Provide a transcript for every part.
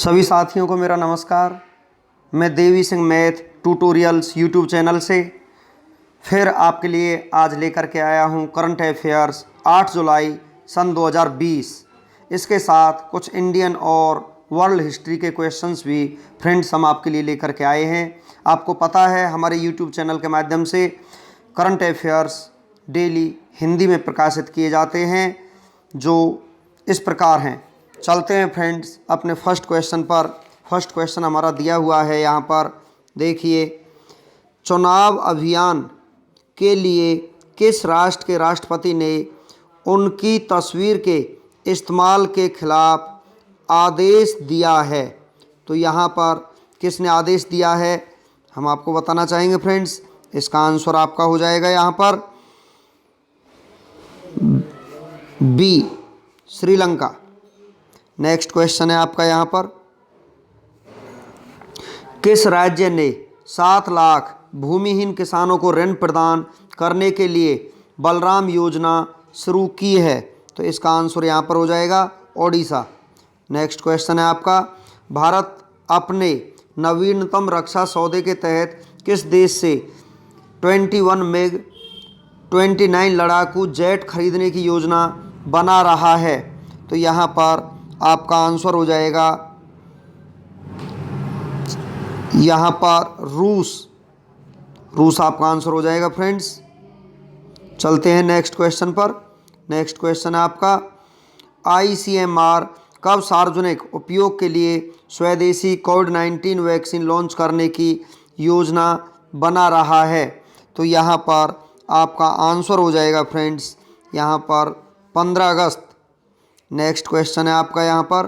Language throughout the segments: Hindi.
सभी साथियों को मेरा नमस्कार। मैं Devi Singh math tutorials YouTube channel से फिर आपके लिए आज लेकर के आया हूं करंट अफेयर्स 8 जुलाई सन 2020। इसके साथ कुछ इंडियन और वर्ल्ड हिस्ट्री के क्वेश्चंस भी फ्रेंड्स हम आपके लिए लेकर के आए हैं। आपको पता है हमारे यूट्यूब चैनल के माध्यम से करंट अफेयर्स डेली हिंदी में प्रकाशित किए जाते हैं, जो इस प्रकार हैं। चलते हैं फ्रेंड्स अपने फर्स्ट क्वेश्चन पर। फर्स्ट क्वेश्चन हमारा दिया हुआ है यहाँ पर, देखिए। चुनाव अभियान के लिए किस राष्ट्र के राष्ट्रपति ने उनकी तस्वीर के इस्तेमाल के खिलाफ आदेश दिया है? तो यहाँ पर किसने आदेश दिया है हम आपको बताना चाहेंगे फ्रेंड्स। इसका आंसर आपका हो जाएगा यहाँ पर बी, श्रीलंका। नेक्स्ट क्वेश्चन है आपका यहाँ पर, किस राज्य ने 7 लाख भूमिहीन किसानों को ऋण प्रदान करने के लिए बलराम योजना शुरू की है? तो इसका आंसर यहाँ पर हो जाएगा ओडिशा। नेक्स्ट क्वेश्चन है आपका, भारत अपने नवीनतम रक्षा सौदे के तहत किस देश से 21 मिग 29 लड़ाकू जेट खरीदने की योजना बना रहा है? तो यहाँ पर आपका आंसर हो जाएगा यहाँ पर रूस आपका आंसर हो जाएगा फ्रेंड्स। चलते हैं नेक्स्ट क्वेश्चन पर। नेक्स्ट क्वेश्चन है आपका, ICMR कब सार्वजनिक उपयोग के लिए स्वदेशी कोविड-19 वैक्सीन लॉन्च करने की योजना बना रहा है? तो यहाँ पर आपका आंसर हो जाएगा फ्रेंड्स यहाँ पर 15 अगस्त। नेक्स्ट क्वेश्चन है आपका यहाँ पर,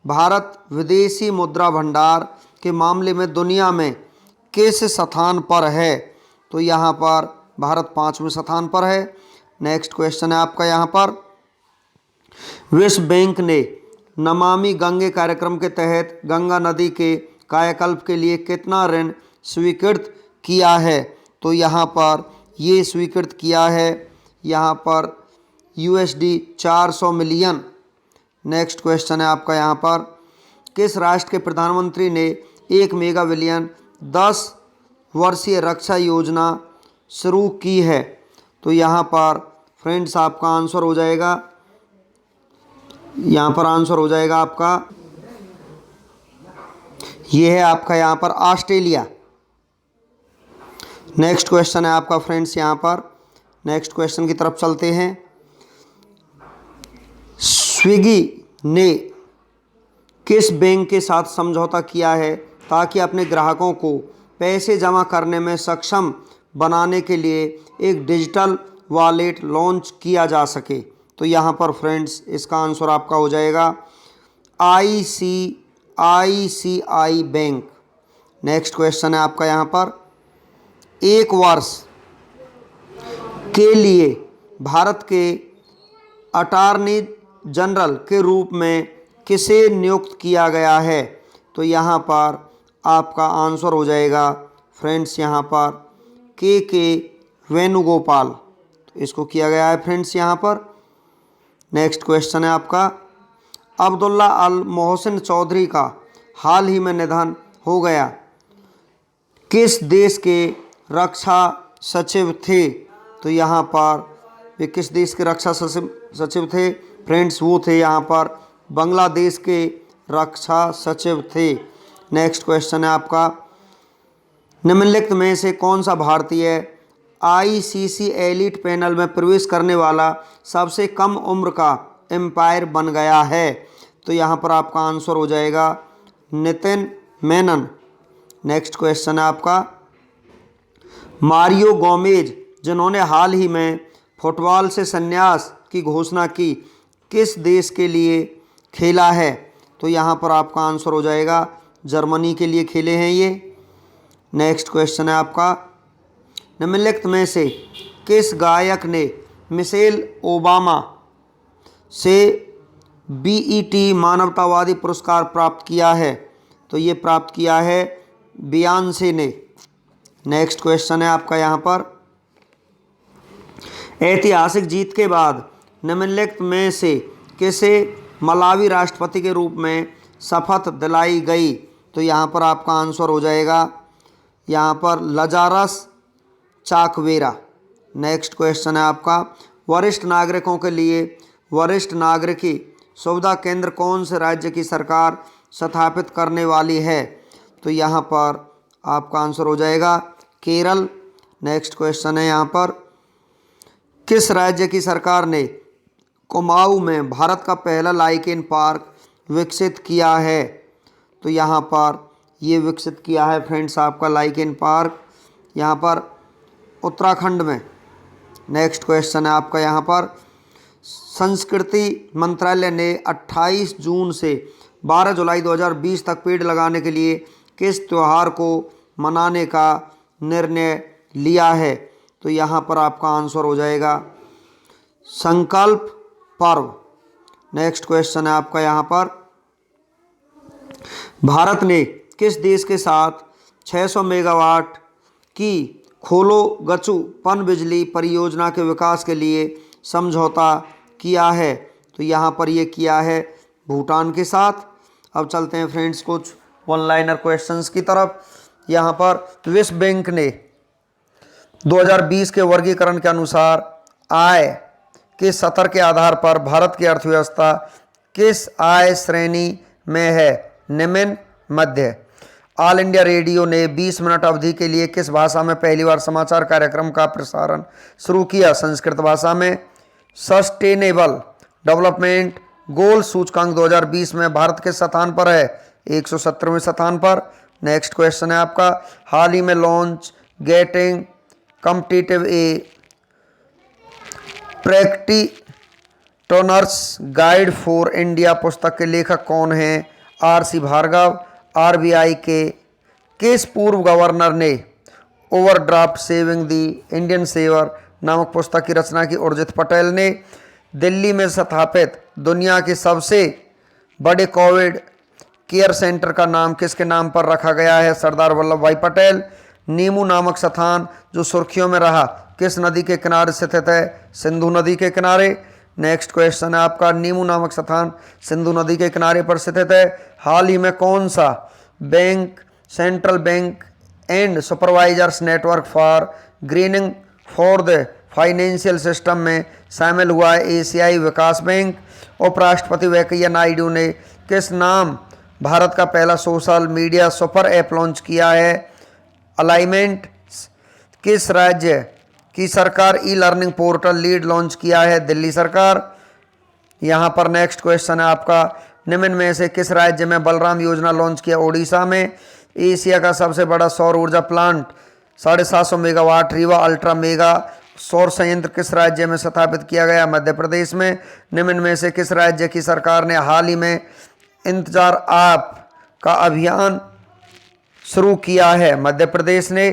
भारत विदेशी मुद्रा भंडार के मामले में दुनिया में किस स्थान पर है? तो यहाँ पर भारत 5वें स्थान पर है। नेक्स्ट क्वेश्चन है आपका यहाँ पर, विश्व बैंक ने नमामि गंगे कार्यक्रम के तहत गंगा नदी के कायाकल्प के लिए कितना ऋण स्वीकृत किया है? तो यहाँ पर ये स्वीकृत किया है यहाँ पर USD 400 मिलियन। नेक्स्ट क्वेश्चन है आपका यहाँ पर, किस राष्ट्र के प्रधानमंत्री ने 1 मेगा बिलियन 10 वर्षीय रक्षा योजना शुरू की है? तो यहाँ पर फ्रेंड्स आपका आंसर हो जाएगा यहाँ पर आंसर हो जाएगा आपका ये है आपका यहाँ पर ऑस्ट्रेलिया। नेक्स्ट क्वेश्चन है आपका फ्रेंड्स यहाँ पर, नेक्स्ट क्वेश्चन की तरफ चलते हैं। स्विगी ने किस बैंक के साथ समझौता किया है ताकि अपने ग्राहकों को पैसे जमा करने में सक्षम बनाने के लिए एक डिजिटल वॉलेट लॉन्च किया जा सके? तो यहाँ पर फ्रेंड्स इसका आंसर आपका हो जाएगा ICICI बैंक। नेक्स्ट क्वेश्चन है आपका यहाँ पर, एक वर्ष के लिए भारत के अटॉर्नी जनरल के रूप में किसे नियुक्त किया गया है? तो यहाँ पर आपका आंसर हो जाएगा फ्रेंड्स यहाँ पर के वेणुगोपाल। तो इसको किया गया है फ्रेंड्स यहाँ पर। नेक्स्ट क्वेश्चन है आपका, अब्दुल्ला अल मोहसिन चौधरी का हाल ही में निधन हो गया, किस देश के रक्षा सचिव थे? तो यहाँ पर वे किस देश के रक्षा सचिव थे फ्रेंड्स? वो थे यहाँ पर बांग्लादेश के रक्षा सचिव थे। नेक्स्ट क्वेश्चन है आपका, निम्नलिखित में से कौन सा भारतीय ICC एलीट पैनल में प्रवेश करने वाला सबसे कम उम्र का एम्पायर बन गया है? तो यहाँ पर आपका आंसर हो जाएगा नितिन मेनन। नेक्स्ट क्वेश्चन है आपका, मारियो गोमेज जिन्होंने हाल ही में फुटबॉल से संन्यास की घोषणा की, किस देश के लिए खेला है? तो यहाँ पर आपका आंसर हो जाएगा जर्मनी के लिए खेले हैं ये। नेक्स्ट क्वेश्चन है आपका, निम्नलिखित में से किस गायक ने मिशेल ओबामा से BET मानवतावादी पुरस्कार प्राप्त किया है? तो ये प्राप्त किया है बियॉन्से ने। नेक्स्ट क्वेश्चन है आपका यहाँ पर, ऐतिहासिक जीत के बाद निम्नलिखित में से किसे मलावी राष्ट्रपति के रूप में शपथ दिलाई गई? तो यहाँ पर आपका आंसर हो जाएगा यहाँ पर लजारस चाकवेरा। नेक्स्ट क्वेश्चन है आपका, वरिष्ठ नागरिकों के लिए वरिष्ठ नागरिकी सुविधा केंद्र कौन से राज्य की सरकार स्थापित करने वाली है? तो यहाँ पर आपका आंसर हो जाएगा केरल। नेक्स्ट क्वेश्चन है यहाँ पर, किस राज्य की सरकार ने कुमाऊं में भारत का पहला लाइकेन पार्क विकसित किया है? तो यहाँ पर ये विकसित किया है फ्रेंड्स आपका लाइकेन पार्क यहाँ पर उत्तराखंड में। नेक्स्ट क्वेश्चन है आपका यहाँ पर, संस्कृति मंत्रालय ने 28 जून से 12 जुलाई 2020 तक पेड़ लगाने के लिए किस त्यौहार को मनाने का निर्णय लिया है? तो यहाँ पर आपका आंसर हो जाएगा संकल्प पर्व। नेक्स्ट क्वेश्चन है आपका यहाँ पर, भारत ने किस देश के साथ 600 मेगावाट की खोलो गचू पनबिजली परियोजना के विकास के लिए समझौता किया है? तो यहाँ पर ये किया है भूटान के साथ। अब चलते हैं फ्रेंड्स कुछ वन लाइनर क्वेश्चंस की तरफ। यहाँ पर विश्व बैंक ने 2020 के वर्गीकरण के अनुसार आय के स्तर के आधार पर भारत की अर्थव्यवस्था किस आय श्रेणी में है? निम्न, मध्य। ऑल इंडिया रेडियो ने 20 मिनट अवधि के लिए किस भाषा में पहली बार समाचार कार्यक्रम का प्रसारण शुरू किया? संस्कृत भाषा में। सस्टेनेबल डेवलपमेंट गोल सूचकांक 2020 में भारत के स्थान पर है? 170वें स्थान पर। नेक्स्ट क्वेश्चन है आपका, हाल ही में launch getting competitive A practitioners guide for India पुस्तक के लेखक कौन हैं? आर.सी. भार्गव। आरबीआई के किस पूर्व गवर्नर ने ओवरड्राफ्ट सेविंग दी इंडियन सेवर नामक पुस्तक की रचना की? उर्जित पटेल ने। दिल्ली में स्थापित दुनिया के सबसे बड़े कोविड केयर सेंटर का नाम किसके नाम पर रखा गया है? सरदार वल्लभ भाई पटेल। नीमू नामक स्थान जो सुर्खियों में रहा किस नदी के किनारे स्थित है? सिंधु नदी के किनारे। नेक्स्ट क्वेश्चन है आपका, नीमू नामक स्थान सिंधु नदी के किनारे पर स्थित है। हाल ही में कौन सा bank central bank and supervisors network for grinning for the financial system में शामिल हुआ है? एशियाई विकास बैंक। उपराष्ट्रपति वेंकैया नायडू ने किस नाम भारत का पहला social media super app launch किया है? अलाइनमेंट। किस राज्य की सरकार e learning portal lead launch किया है? दिल्ली सरकार। यहाँ पर नेक्स्ट क्वेश्चन है आपका, निम्न में से किस राज्य में बलराम योजना लॉन्च किया? ओडिशा में। एशिया का सबसे बड़ा सौर ऊर्जा plant 750 megawatt Rewa ultra mega सौर संयंत्र किस राज्य में स्थापित किया गया? मध्य प्रदेश में। निम्न में से किस राज्य की सरकार ने हाल ही में इंतजार आप का अभियान शुरू किया है? मध्य प्रदेश ने।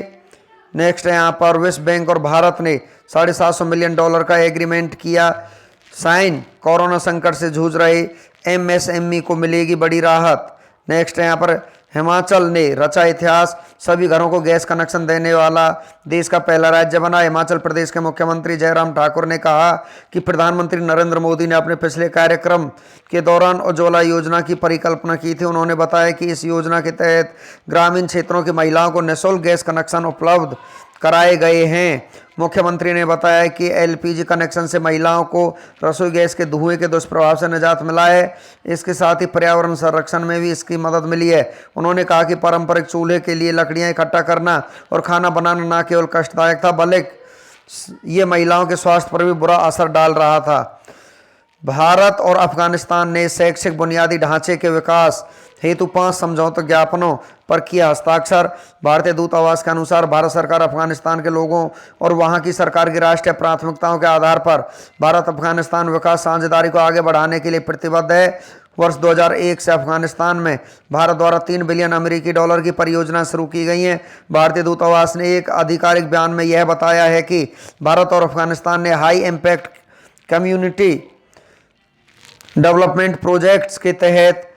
नेक्स्ट है यहाँ पर, विश्व बैंक और भारत ने $750 मिलियन का एग्रीमेंट किया साइन, कोरोना संकट से जूझ रहे एमएसएमई को मिलेगी बड़ी राहत। नेक्स्ट है यहाँ पर, हिमाचल ने रचा इतिहास, सभी घरों को गैस कनेक्शन देने वाला देश का पहला राज्य बना। हिमाचल प्रदेश के मुख्यमंत्री जयराम ठाकुर ने कहा कि प्रधानमंत्री नरेंद्र मोदी ने अपने पिछले कार्यक्रम के दौरान उज्ज्वला योजना की परिकल्पना की थी। उन्होंने बताया कि इस योजना के तहत ग्रामीण क्षेत्रों की महिलाओं को निःशुल्क गैस कनेक्शन उपलब्ध कराए गए हैं। मुख्यमंत्री ने बताया कि एलपीजी कनेक्शन से महिलाओं को रसोई गैस के धुएं के दुष्प्रभाव से निजात मिला है। इसके साथ ही पर्यावरण संरक्षण में भी इसकी मदद मिली है। उन्होंने कहा कि पारंपरिक चूल्हे के लिए लकड़ियां इकट्ठा करना और खाना बनाना न केवल कष्टदायक था बल्कि ये महिलाओं के स्वास्थ्य पर भी बुरा असर डाल रहा था। भारत और अफगानिस्तान ने शैक्षिक बुनियादी ढांचे के विकास हेतु 5 समझौता ज्ञापनों पर किया हस्ताक्षर। भारतीय दूतावास के अनुसार भारत सरकार अफगानिस्तान के लोगों और वहां की सरकार की राष्ट्रीय प्राथमिकताओं के आधार पर भारत अफगानिस्तान विकास साझेदारी को आगे बढ़ाने के लिए प्रतिबद्ध है। वर्ष 2001 से अफगानिस्तान में भारत द्वारा $3 बिलियन अमेरिकी की परियोजना शुरू की गई है। भारतीय दूतावास ने एक आधिकारिक बयान में यह बताया है कि भारत और अफगानिस्तान ने high impact community development projects के तहत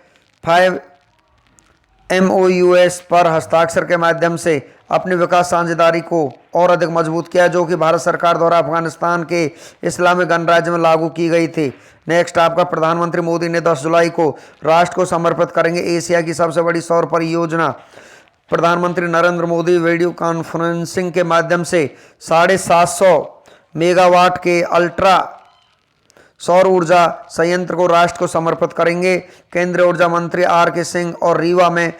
MOUs पर हस्ताक्षर के माध्यम से अपनी विकास साझेदारी को और अधिक मजबूत किया, जो कि भारत सरकार द्वारा अफगानिस्तान के इस्लामिक गणराज्य में लागू की गई थी। नेक्स्ट आपका, प्रधानमंत्री मोदी ने 10 जुलाई को राष्ट्र को समर्पित करेंगे एशिया की सबसे बड़ी सौर परियोजना। प्रधानमंत्री नरेंद्र मोदी वीडियो कॉन्फ्रेंसिंग के माध्यम से 750 मेगावाट के अल्ट्रा सौर ऊर्जा संयंत्र को राष्ट्र को समर्पित करेंगे। केंद्रीय ऊर्जा मंत्री R.K. सिंह और रीवा में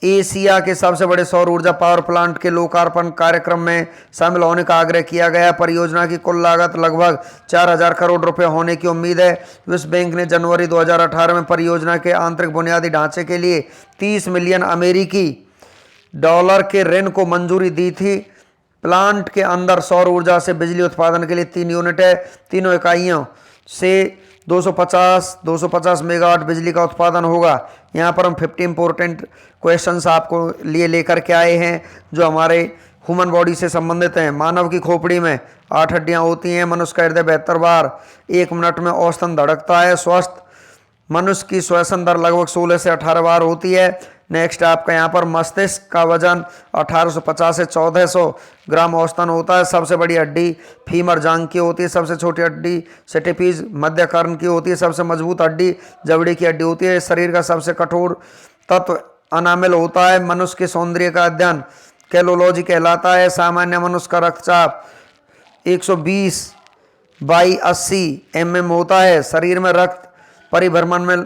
एशिया के सबसे बड़े सौर ऊर्जा पावर प्लांट के लोकार्पण कार्यक्रम में शामिल होने का आग्रह किया गया। परियोजना की कुल लागत लगभग 4000 करोड़ रुपए होने की उम्मीद है। विश्व बैंक ने जनवरी 2018 में परियोजना के आंतरिक बुनियादी ढांचे के लिए 30 मिलियन अमेरिकी डॉलर के ऋण को मंजूरी दी थी। प्लांट के अंदर सौर ऊर्जा से बिजली उत्पादन के लिए 3 यूनिट है। तीनों इकाइयों से 250 मेगावाट बिजली का उत्पादन होगा। यहाँ पर हम 50 इंपॉर्टेंट क्वेश्चंस आपको लिए लेकर के आए हैं जो हमारे ह्यूमन बॉडी से संबंधित हैं। मानव की खोपड़ी में 8 हड्डियाँ होती हैं। मनुष्य का हृदय 72 बार 1 मिनट में औसतन धड़कता है। स्वस्थ मनुष्य की श्वसन दर लगभग 16 से 18 बार होती है। नेक्स्ट आपका यहाँ पर मस्तिष्क का वजन 1850 से 1400 ग्राम औसतन होता है। सबसे बड़ी हड्डी फीमर जांघ की होती है। सबसे छोटी हड्डी सेटेपीज मध्य कर्ण की होती है। सबसे मजबूत हड्डी जबड़े की हड्डी होती है। शरीर का सबसे कठोर तत्व अनामिल होता है। मनुष्य के सौंदर्य का अध्ययन कैलोलॉजी कहलाता है। सामान्य मनुष्य का रक्तचाप 120/80 mm होता है। शरीर में रक्त परिभ्रमण में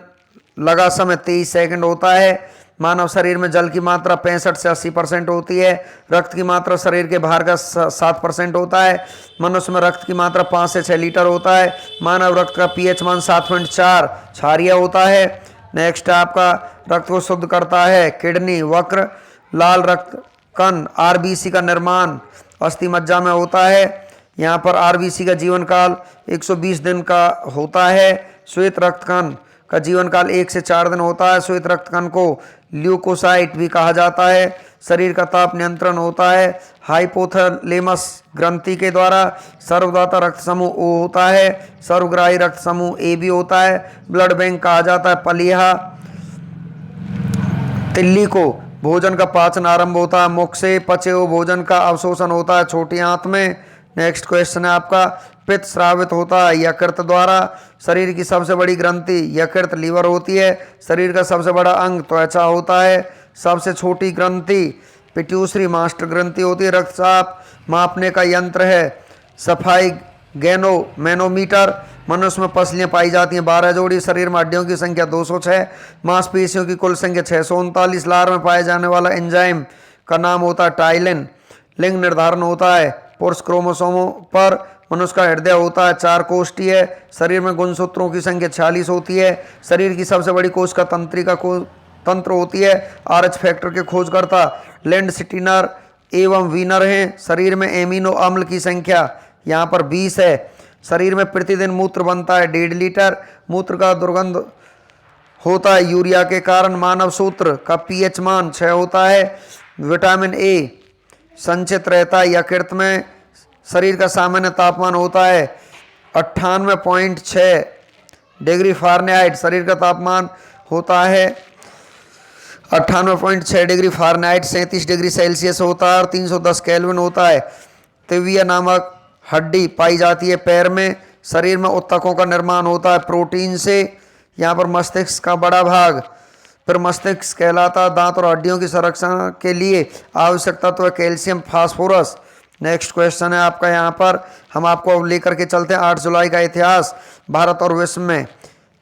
लगा समय 23 सेकंड होता है। मानव शरीर में जल की मात्रा 65 से 80% होती है। रक्त की मात्रा शरीर के बाहर का 7% होता है। मनुष्य में रक्त की मात्रा 5 से 6 लीटर होता है। मानव रक्त का pH मान 7.4 क्षारीय होता है। नेक्स्ट आपका, रक्त को शुद्ध करता है किडनी। वक्र लाल रक्त कण RBC का निर्माण अस्थि मज्जा में होता है। यहाँ पर RBC का जीवन काल 120 दिन का होता है। श्वेत रक्त कण का जीवन काल 1 से 4 दिन होता है। श्वेत रक्त कण को ल्यूकोसाइट भी कहा जाता है। शरीर का ताप नियंत्रण होता है हाइपोथैलेमस ग्रंथि के द्वारा। सर्वदाता रक्त समूह O होता है। सर्वग्राही रक्त समूह A भी होता है। ब्लड बैंक कहा जाता है पलीहा तिल्ली को। भोजन का पाचन आरंभ होता है मुख से। पचे हुए भोजन का अवशोषण होता है छोटी आंत में। नेक्स्ट क्वेश्चन है आपका, पित्त स्रावित होता है यकृत द्वारा। शरीर की सबसे बड़ी ग्रंथि यकृत लीवर होती है। शरीर का सबसे बड़ा अंग त्वचा होता है। सबसे छोटी ग्रंथि पिट्यूसरी मास्टर ग्रंथि होती है। रक्तचाप मापने का यंत्र है सफाई मैनोमीटर। मनुष्य में पसलियाँ पाई जाती हैं 12 जोड़ी। शरीर में हड्डियों की संख्या 206। मांसपेशियों की कुल संख्या 639। लार में पाए जाने वाला एंजाइम का नाम होता है टाइलिन। लिंग निर्धारण होता है पुरुष क्रोमोसोमों पर। मनुष्य का हृदय होता है 4 कोष्ठीय है। शरीर में गुणसूत्रों की संख्या 46 होती है। शरीर की सबसे बड़ी कोश का तंत्रिका तंत्र होती है। RH फैक्टर के खोजकर्ता लैंड सिटिनर एवं वीनर हैं। शरीर में एमिनो अम्ल की संख्या यहाँ पर 20 है। शरीर में प्रतिदिन मूत्र बनता है 1.5 लीटर। मूत्र का दुर्गंध होता है यूरिया के कारण। मानव सूत्र का pH मान 6 होता है। विटामिन A संचित रहता है यकृत में। शरीर का सामान्य तापमान होता है 98.6 डिग्री फ़ारेनहाइट। शरीर का तापमान होता है 98.6 डिग्री फ़ारेनहाइट 37 डिग्री सेल्सियस होता है और 310 केल्विन होता है। तिविया नामक हड्डी पाई जाती है पैर में। शरीर में उत्तकों का निर्माण होता है प्रोटीन से। यहाँ पर मस्तिष्क का बड़ा भाग फिर मस्तिष्क कहलाता है। दांत और हड्डियों की संरक्षण के लिए आवश्यक तत्व है कैल्शियम फास्फोरस। नेक्स्ट क्वेश्चन है आपका, यहाँ पर हम आपको लेकर के चलते हैं 8 जुलाई का इतिहास। भारत और विश्व में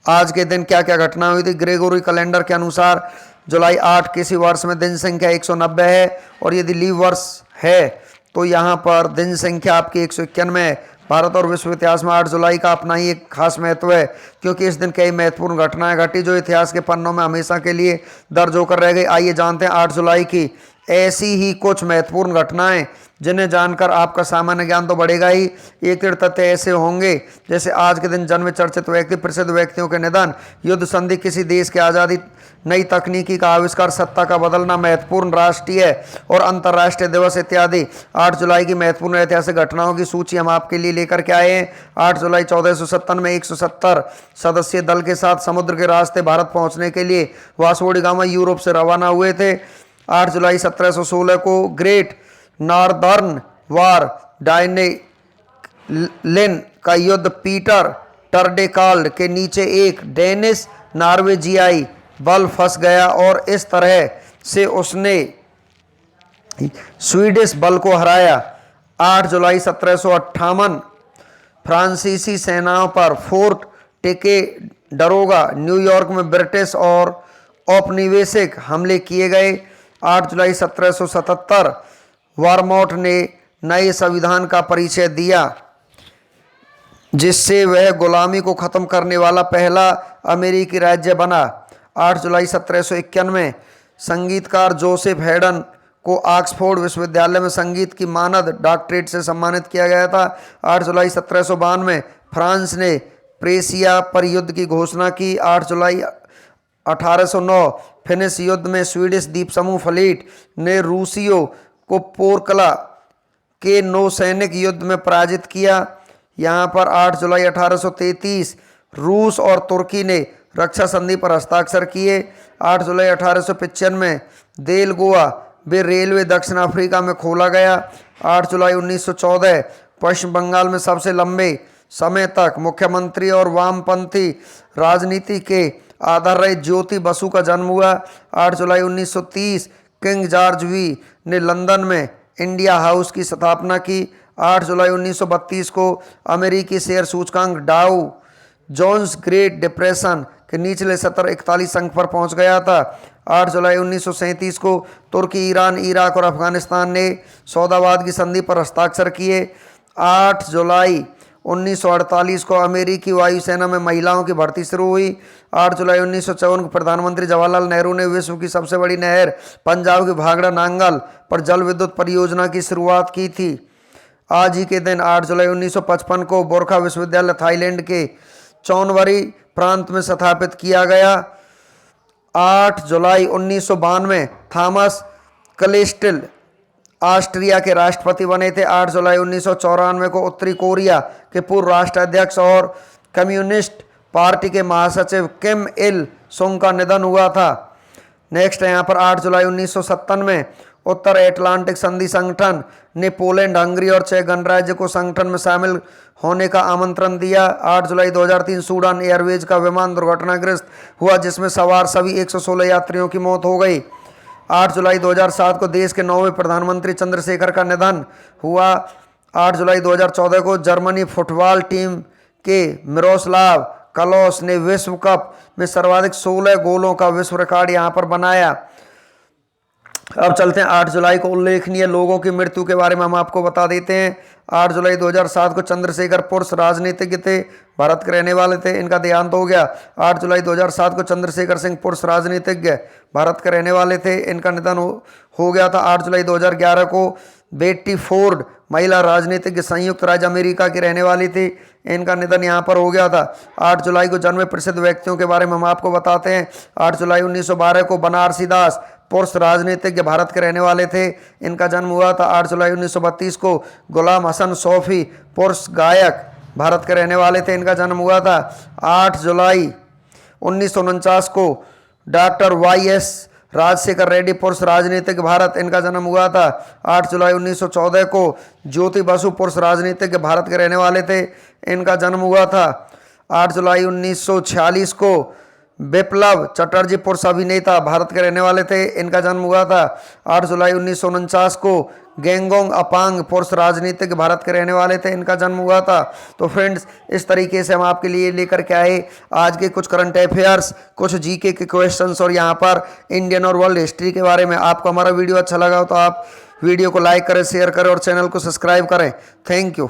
आज के दिन क्या क्या घटना हुई थी। ग्रेगोरी कैलेंडर के अनुसार जुलाई 8 किसी वर्ष में दिन संख्या 190 है और यदि लीव वर्ष है तो यहाँ पर दिन संख्या आपकी 191 है। भारत और विश्व इतिहास में 8 जुलाई का अपना ही एक खास महत्व है क्योंकि इस दिन कई महत्वपूर्ण घटनाएं घटी जो इतिहास के पन्नों में हमेशा के लिए दर्ज होकर रह गई। आइए जानते हैं 8 जुलाई की ऐसी ही कुछ महत्वपूर्ण घटनाएं जिन्हें जानकर आपका सामान्य ज्ञान तो बढ़ेगा ही। एक तीन तथ्य ऐसे होंगे जैसे आज के दिन जन्मे चर्चित व्यक्ति, प्रसिद्ध व्यक्तियों के निधन, युद्ध संधि, किसी देश की आज़ादी, नई तकनीकी का आविष्कार, सत्ता का बदलना, महत्वपूर्ण राष्ट्रीय और अंतर्राष्ट्रीय दिवस इत्यादि। 8 जुलाई की महत्वपूर्ण ऐतिहासिक घटनाओं की सूची हम आपके लिए लेकर के आए हैं। 8 जुलाई 1457 में 170 सदस्यीय दल के साथ समुद्र के रास्ते भारत पहुंचने के लिए वास्को डी गामा यूरोप से रवाना हुए थे। 8 जुलाई 1716 को ग्रेट नॉर्दर्न वार डायनेलिन का युद्ध पीटर टर्डेकाल्ड के नीचे एक डेनिश नॉर्वेजियाई बल फंस गया और इस तरह से उसने स्वीडिश बल को हराया। 8 जुलाई 1758 फ्रांसीसी सेनाओं पर फोर्ट टिकेडरोगा न्यूयॉर्क में ब्रिटिश और औपनिवेशिक हमले किए गए। 8 जुलाई 1777 वर्मोंट ने नए संविधान का परिचय दिया जिससे वह गुलामी को खत्म करने वाला पहला अमेरिकी राज्य बना। 8 जुलाई 1791 संगीतकार जोसेफ हैडन को ऑक्सफोर्ड विश्वविद्यालय में संगीत की मानद डॉक्टरेट से सम्मानित किया गया था। 8 जुलाई 1792 फ्रांस ने प्रेसिया पर युद्ध की घोषणा की। 8 जुलाई 1809 फिनिश युद्ध में स्वीडिश द्वीप समूह फ्लीट ने रूसियों को पोरकला के नौसैनिक युद्ध में पराजित किया। यहाँ पर 8 जुलाई 1833 रूस और तुर्की ने रक्षा संधि पर हस्ताक्षर किए। 8 जुलाई 1895 देल गोवा बे रेलवे दक्षिण अफ्रीका में खोला गया। 8 जुलाई 1914 पश्चिम बंगाल में सबसे लंबे समय तक मुख्यमंत्री और वामपंथी राजनीति के आधार रहे ज्योति बसु का जन्म हुआ। 8 जुलाई 1930 किंग जॉर्ज वी ने लंदन में इंडिया हाउस की स्थापना की। 8 जुलाई 1932 को अमेरिकी शेयर सूचकांक डाउ जोन्स ग्रेट डिप्रेशन के निचले सतर 41 अंक पर पहुंच गया था। 8 जुलाई 1937 को तुर्की, ईरान, इराक और अफगानिस्तान ने सौदाबाद की संधि पर हस्ताक्षर किए। 8 जुलाई 1948 को अमेरिकी वायुसेना में महिलाओं की भर्ती शुरू हुई। 8 जुलाई 1954 को प्रधानमंत्री जवाहरलाल नेहरू ने विश्व की सबसे बड़ी नहर पंजाब की भाखड़ा नांगल पर जल विद्युत परियोजना की शुरुआत की थी। आज ही के दिन 8 जुलाई 1955 को बोरखा विश्वविद्यालय थाईलैंड के चौनवरी प्रांत में स्थापित किया गया। 8 जुलाई 1992 थॉमस क्लिस्टिल ऑस्ट्रिया के राष्ट्रपति बने थे। 8 जुलाई 1994 को उत्तरी कोरिया के पूर्व राष्ट्राध्यक्ष और कम्युनिस्ट पार्टी के महासचिव किम इल सुंग का निधन हुआ था। नेक्स्ट है यहाँ पर 8 जुलाई 1997 में उत्तर एटलांटिक संधि संगठन ने पोलैंड, हंगरी और चेक गणराज्य को संगठन में शामिल होने का आमंत्रण दिया। 8 जुलाई 2003 सूडान एयरवेज का विमान दुर्घटनाग्रस्त हुआ जिसमें सवार सभी 116 यात्रियों की मौत हो गई। 8 जुलाई 2007 को देश के 9वें प्रधानमंत्री चंद्रशेखर का निधन हुआ। 8 जुलाई 2014 को जर्मनी फुटबॉल टीम के मिरोस्लाव क्लोस ने विश्व कप में सर्वाधिक 16 गोलों का विश्व रिकॉर्ड यहां पर बनाया। अब चलते हैं 8 जुलाई को उल्लेखनीय लोगों की मृत्यु के बारे में हम आपको बता देते हैं। 8 जुलाई 2007 को चंद्रशेखर पुरुष राजनीतिज्ञ थे, भारत के रहने वाले थे, इनका देहांत हो गया। 8 जुलाई 2007 को चंद्रशेखर सिंह पुरुष राजनीतिज्ञ, भारत के रहने वाले थे, इनका निधन हो गया था। 8 जुलाई 2011 को बेट्टी फोर्ड महिला राजनीतिज्ञ, संयुक्त राज्य अमेरिका की रहने वाली थी, इनका निधन यहाँ पर हो गया था। 8 जुलाई को जन्मे प्रसिद्ध व्यक्तियों के बारे में हम आपको बताते हैं। 8 जुलाई 1912 को बनारसी दास पुरुष राजनीतिज्ञ, भारत के रहने वाले थे, इनका जन्म हुआ था। 8 जुलाई 1932 को गुलाम हसन सौफी पुरुष गायक, भारत के रहने वाले थे, इनका जन्म हुआ था। 8 जुलाई 1949 को डॉक्टर YS राजशेखर रेड्डी पुरुष राजनीतिज्ञ, भारत, इनका जन्म हुआ था। 8 जुलाई 1914 को ज्योति बसु पुरुष राजनीतिज्ञ, भारत के रहने वाले थे, इनका जन्म हुआ था। 8 जुलाई 1946 को बिप्लब चटर्जी पुरुष अभिनेता, भारत के रहने वाले थे, इनका जन्म हुआ था। 8 जुलाई 1949 को गेंगोंग अपांग पुरुष राजनीतिज्ञ, भारत के रहने वाले थे, इनका जन्म हुआ था। तो फ्रेंड्स, इस तरीके से हम आपके लिए लेकर के आए आज के कुछ करंट अफेयर्स, कुछ जीके के क्वेश्चंस और यहाँ पर इंडियन और वर्ल्ड हिस्ट्री के बारे में। आपको हमारा वीडियो अच्छा लगा हो तो आप वीडियो को लाइक करें, शेयर करें और चैनल को सब्सक्राइब करें। Thank you.